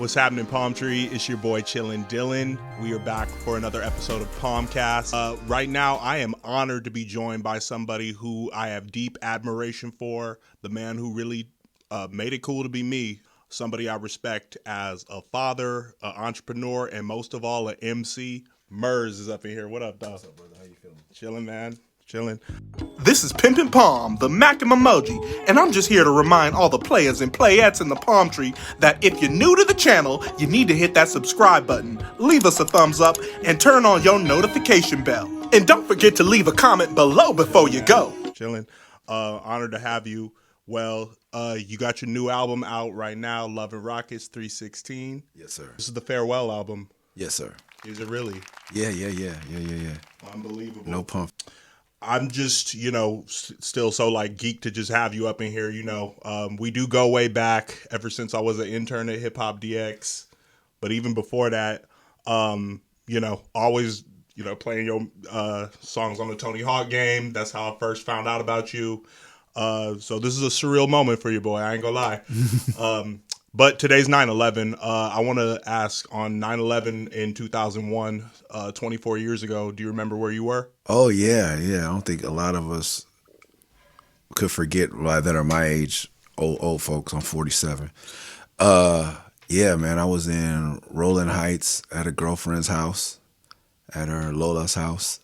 What's happening, Palm Tree? It's your boy Chillin' Dylan. We are back for another episode of Palmcast. Right now, I am honored to be joined by somebody who I have deep admiration for, the man who really made it cool to be me, somebody I respect as a father, an entrepreneur, and most of all, an MC. Murs is up in here. What up, dog? What's up, brother? How you feeling? Chillin', man. Chillin'. This is Pimpin' Palm, the Macam emoji, and I'm just here to remind all the players and playettes in the palm tree that if you're new to the channel, you need to hit that subscribe button, leave us a thumbs up, and turn on your notification bell. And don't forget to leave a comment below before you go. Chillin'. Honored to have you. Well, you got your new album out right now, Love and Rockets 316. Yes, sir. This is the farewell album. Yes, sir. Is it really? Yeah. Unbelievable. No pump. I'm just, still so geeked to just have you up in here. We do go way back ever since I was an intern at Hip Hop DX. But even before that, always, playing your songs on the Tony Hawk game. That's how I first found out about you. So this is a surreal moment for you, boy. I ain't gonna lie. But today's 9/11. I want to ask, on 9/11 in 2001, 24 years ago, do you remember where you were? Oh, yeah. I don't think a lot of us could forget that are my age, old folks. I'm 47. Yeah, man, I was in Rolling Heights at a girlfriend's house, at her Lola's house,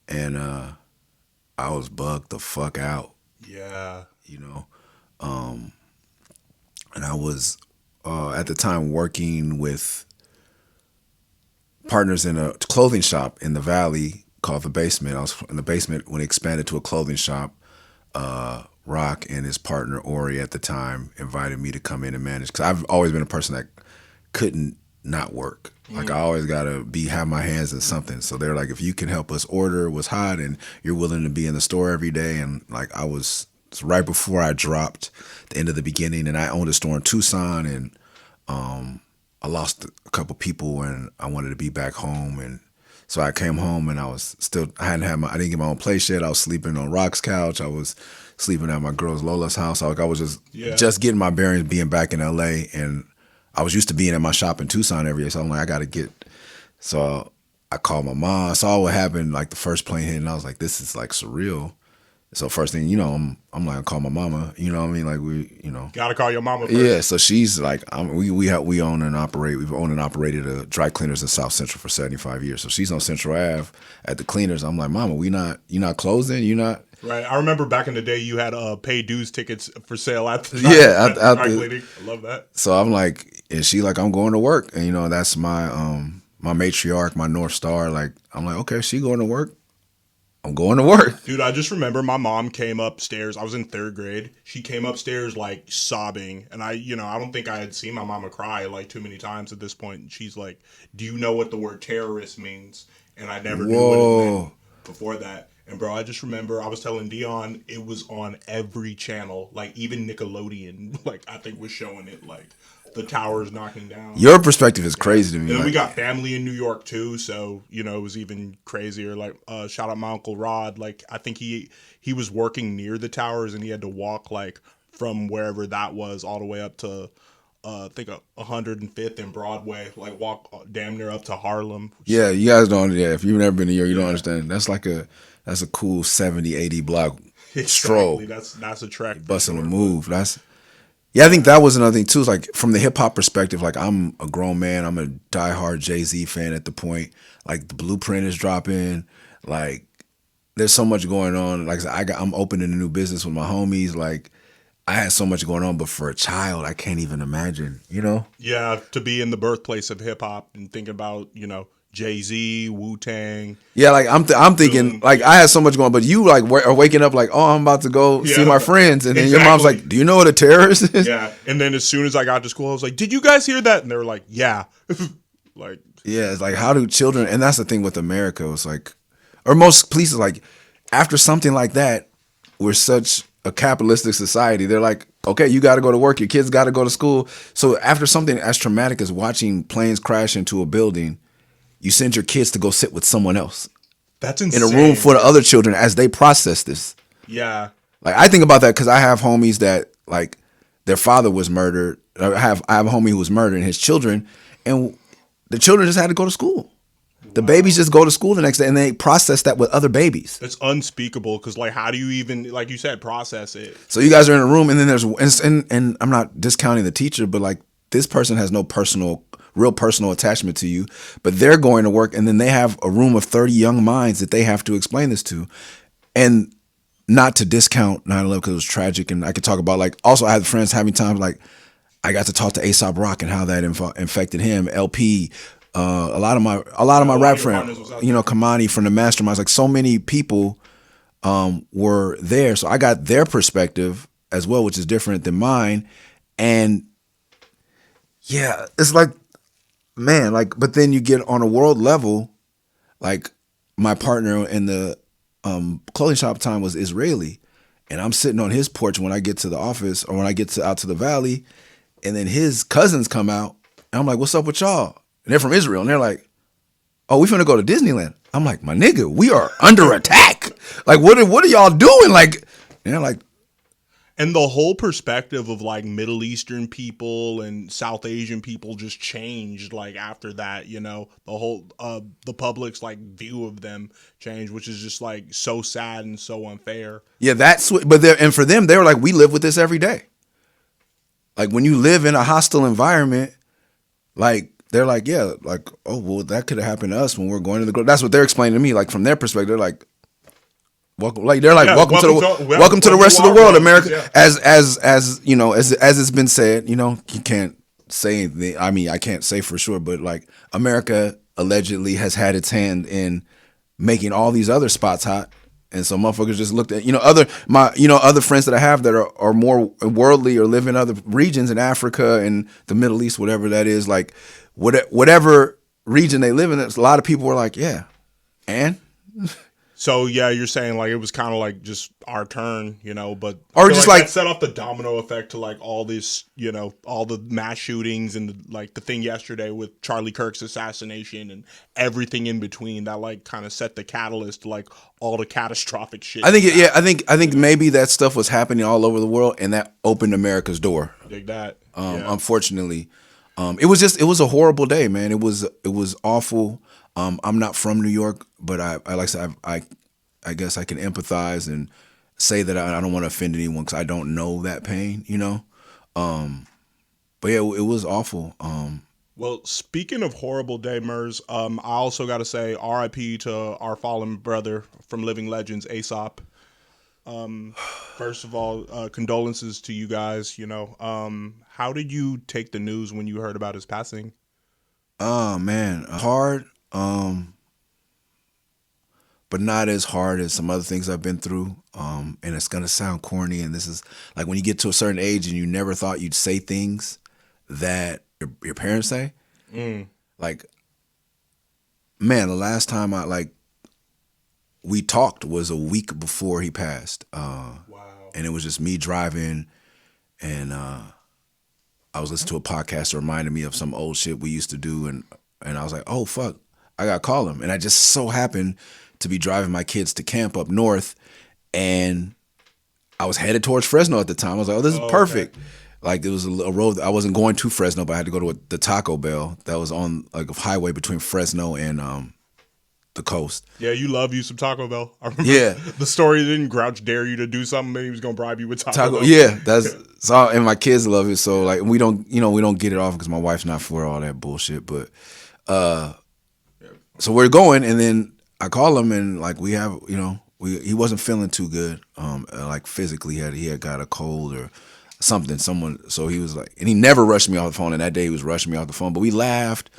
and I was bugged the fuck out. Yeah. And I was at the time working with partners in a clothing shop in the Valley called The Basement. I was in the basement when it expanded to a clothing shop. Rock and his partner Ori at the time invited me to come in and manage, because I've always been a person that couldn't not work. Like, I always gotta have my hands in something. So they're like, if you can help us order what's hot and you're willing to be in the store every day. And I was right before I dropped the end of the beginning, and I owned a store in Tucson, and I lost a couple people, and I wanted to be back home. And so I came home, and I didn't get my own place yet. I was sleeping on Rock's couch. I was sleeping at my girl's Lola's house. I was just getting my bearings, being back in LA, and I was used to being at my shop in Tucson every day. So I'm like, I got to get. So I called my mom. I saw what happened, the first plane hit, and I was like, this is surreal. So first thing, I'm like, I call my mama. You know what I mean? Gotta call your mama first. Yeah. So she's like, we own and operate. We've owned and operated a dry cleaners in South Central for 75 years. So she's on Central Ave at the cleaners. I'm like, Mama, you not closing? You not? Right. I remember back in the day, you had pay dues tickets for sale at the dry cleaning. I love that. So I'm like, and she like, I'm going to work, and that's my my matriarch, my North Star. Like, I'm like, okay, she going to work. I'm going to work. Dude, I just remember my mom came upstairs. I was in 3rd grade. She came upstairs sobbing. And I don't think I had seen my mama cry too many times at this point. And she's like, do you know what the word terrorist means? And I never knew what it meant before that. And bro, I just remember I was telling Dion it was on every channel, even Nickelodeon, I think was showing it, the towers knocking down. Your perspective is crazy to me. And then we got family in New York too, so it was even crazier. Shout out my Uncle Rod. I think he was working near the towers, and he had to walk from wherever that was all the way up to I think 105th and Broadway, walk damn near up to Harlem. Yeah, you guys don't. Yeah, if you've never been to New York, you don't understand. That's a cool 70, 80 block stroll. That's a trek. Busting a move. Yeah, I think that was another thing too. From the hip hop perspective, I'm a grown man. I'm a diehard Jay-Z fan at the point. The Blueprint is dropping. There's so much going on. I'm opening a new business with my homies. I had so much going on, but for a child, I can't even imagine. Yeah, to be in the birthplace of hip hop and think about Jay-Z, Wu-Tang. Yeah, I'm thinking, I had so much going on, but you, are waking up oh, I'm about to go see my friends. And then your mom's like, do you know what a terrorist is? Yeah, and then as soon as I got to school, I was like, did you guys hear that? And they were like, yeah. Yeah, it's how do children, and that's the thing with America, it's or most places, after something like that, we're such a capitalistic society. They're like, okay, you got to go to work, your kids got to go to school. So after something as traumatic as watching planes crash into a building, you send your kids to go sit with someone else. That's insane. In a room full of other children as they process this. Yeah. I think about that because I have homies that their father was murdered I have a homie who was murdering his children, and the children just had to go to school. The babies just go to school the next day, and they process that with other babies. It's unspeakable because, like, how do you even, like you said, process it? So you guys are in a room, and then and I'm not discounting the teacher, but like this person has no real personal attachment to you, but they're going to work, and then they have a room of 30 young minds that they have to explain this to, and not to discount 9/11 because it was tragic, and I could talk about like also I had friends having times like I got to talk to Aesop Rock and how that infected him, LP. A lot of my rap friends, Kamani from the Masterminds, like so many people were there. So I got their perspective as well, which is different than mine. And yeah, it's like, man, like, but then you get on a world level, like my partner in the clothing shop time was Israeli. And I'm sitting on his porch when I get to the office or when I get out to the valley, and then his cousins come out and I'm like, what's up with y'all? And they're from Israel, and they're like, "Oh, we finna go to Disneyland." I'm like, "My nigga, we are under attack. Like, what are y'all doing?" Like, and they're like, and the whole perspective of like Middle Eastern people and South Asian people just changed. Like after that, the whole the public's like view of them changed, which is just like so sad and so unfair. Yeah, and for them, they were like, "We live with this every day." Like when you live in a hostile environment, like. They're like, yeah, like, oh, well, that could have happened to us when we're going to the. That's what they're explaining to me. Like from their perspective, they're like, welcome to the rest of the world, America. Yeah. As you know, as it's been said, you can't say anything. I mean, I can't say for sure, but like America allegedly has had its hand in making all these other spots hot. And so motherfuckers just looked at, other friends that I have that are more worldly or live in other regions in Africa and the Middle East, whatever that is, like whatever region they live in, a lot of people were like, yeah. And so, yeah, you're saying like it was kind of like just our turn, but or just like that set off the domino effect to like all this, all the mass shootings and the thing yesterday with Charlie Kirk's assassination and everything in between that like kind of set the catalyst to like all the catastrophic shit. I think maybe that stuff was happening all over the world and that opened America's door. Dig that. Unfortunately, it was a horrible day, man. It was awful. I'm not from New York, but I like I said, I guess I can empathize and say that I don't want to offend anyone because I don't know that pain, But yeah, it was awful. Well, speaking of horrible day, Murs, I also got to say R.I.P. to our fallen brother from Living Legends, Aesop. First of all, condolences to you guys. How did you take the news when you heard about his passing? Oh man, hard. But not as hard as some other things I've been through. And it's gonna sound corny, and this is like when you get to a certain age and you never thought you'd say things that your parents say. Like, man, the last time we talked was a week before he passed. Wow. And it was just me driving, and I was listening to a podcast that reminded me of some old shit we used to do, and I was like, oh fuck, I gotta call him. And I just so happened to be driving my kids to camp up north, and I was headed towards Fresno at the time. I was like, oh, this is perfect. Okay. Like, there was a road. I wasn't going to Fresno, but I had to go to the Taco Bell that was on like a highway between Fresno and the coast. Yeah, you love you some Taco Bell. I remember the story. Didn't Grouch dare you to do something, maybe he was gonna bribe you with Taco Bell. Yeah, that's so, and my kids love it. So like, we don't get it off because my wife's not for all that bullshit. But so we're going, and then I call him, and like we have, he wasn't feeling too good, like physically. He had got a cold or something. So he was like, and he never rushed me off the phone. And that day he was rushing me off the phone. But we laughed,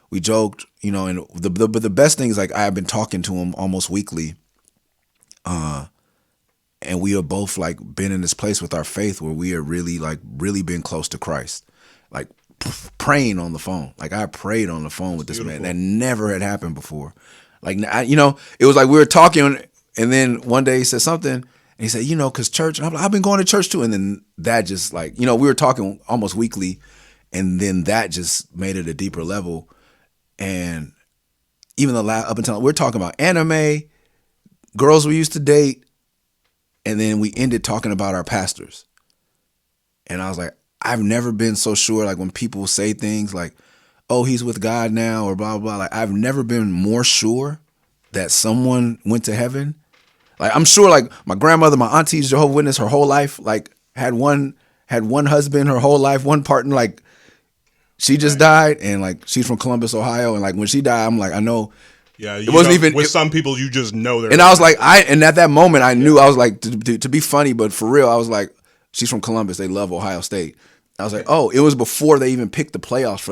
we joked, And the best thing is like I have been talking to him almost weekly, and we have both like been in this place with our faith where we are really been close to Christ, like praying on the phone. Like I prayed on the phone with this man. That never had happened before. Like, it was like we were talking, and then one day he said something, and he said, because church, and I'm like, I've been going to church too. And then that just like, we were talking almost weekly, and then that just made it a deeper level. And even up until we're talking about anime, girls we used to date, and then we ended talking about our pastors. And I was like, I've never been so sure. Like when people say things like, "Oh, he's with God now," or blah blah. Like I've never been more sure that someone went to heaven. Like I'm sure, like my grandmother, my auntie's Jehovah's Witness her whole life. Like had one husband her whole life, one partner. Like she just died, and like she's from Columbus, Ohio, and like when she died, I'm like, I know. Yeah, it wasn't even with some people. You just know they're. And I was like, and at that moment, I knew I was like, to be funny, but for real, I was like, she's from Columbus. They love Ohio State. I was like, oh, it was before they even picked the playoffs for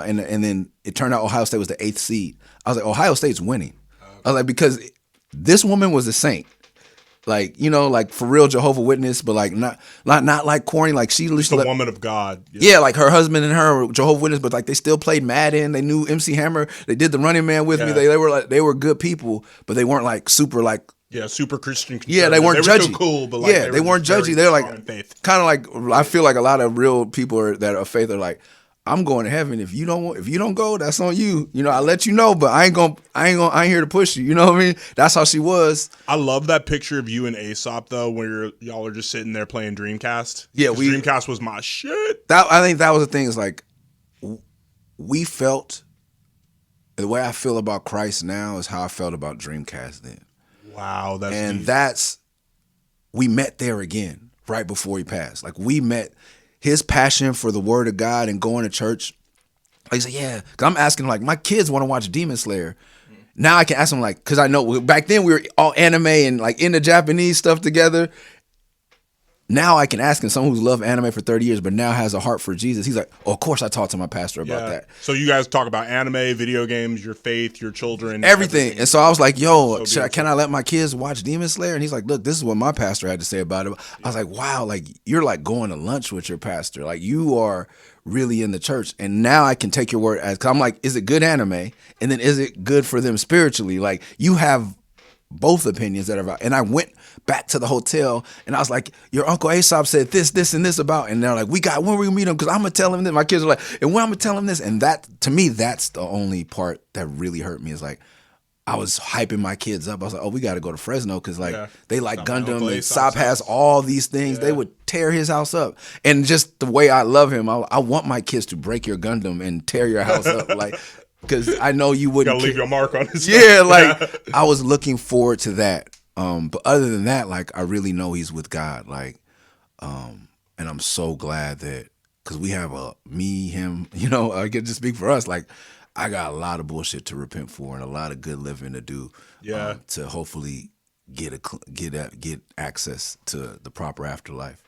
and then it turned out Ohio State was the 8th seed. I was like, Ohio State's winning. I was like, because this woman was a saint. Like, you know, like for real Jehovah's Witness, but like not like corny. Like she the woman of God. Yeah, like her husband and her were Jehovah's Witness, but like they still played Madden. They knew MC Hammer. They did the Running Man with me. They were good people, but they weren't like super like super Christian. Yeah, they weren't judgy. Still cool, but like, they weren't judgy. They're like kind of like I feel like a lot of real people that are faith are like, I'm going to heaven. If you don't go, that's on you. You know, I let you know, but I ain't here to push you. You know what I mean? That's how she was. I love that picture of you and Aesop though, where y'all are just sitting there playing Dreamcast. Yeah, Dreamcast was my shit. I think that was the thing. Is like we felt the way I feel about Christ now is how I felt about Dreamcast then. Wow, and we met there again right before he passed. Like we met. His passion for the word of God and going to church. Like he said, yeah. Because I'm asking, like, my kids want to watch Demon Slayer. Now I can ask them, like, because I know back then we were all anime and, like, into Japanese stuff together. Now I can ask him, someone who's loved anime for 30 years, but now has a heart for Jesus. He's like, oh, of course I talked to my pastor about that. So you guys talk about anime, video games, your faith, your children. Everything. And so I was like, yo, can I let my kids watch Demon Slayer? And he's like, look, this is what my pastor had to say about it. I was like, wow, like you're like going to lunch with your pastor. Like you are really in the church. And now I can take your word as, cause I'm like, is it good anime? And then is it good for them spiritually? Like you have both opinions that are, and I went back to the hotel and I was like, your Uncle Aesop said this, and this about, and they're like, when we gonna meet him? Cause I'm gonna tell him this. My kids are like, and when I'm gonna tell him this? And that, to me, that's the only part that really hurt me is like, I was hyping my kids up. I was like, oh, we got to go to Fresno because like they like Gundam and Aesop has all these things. They would tear his house up. And just the way I love him, I want my kids to break your Gundam and tear your house up. Like, because I know you wouldn't. Gotta leave your mark on his Yeah, like I was looking forward to that. But other than that, like I really know he's with God. Like, and I'm so glad that because we have me, him. You know, I get to speak for us. Like, I got a lot of bullshit to repent for and a lot of good living to do. To hopefully get access to the proper afterlife.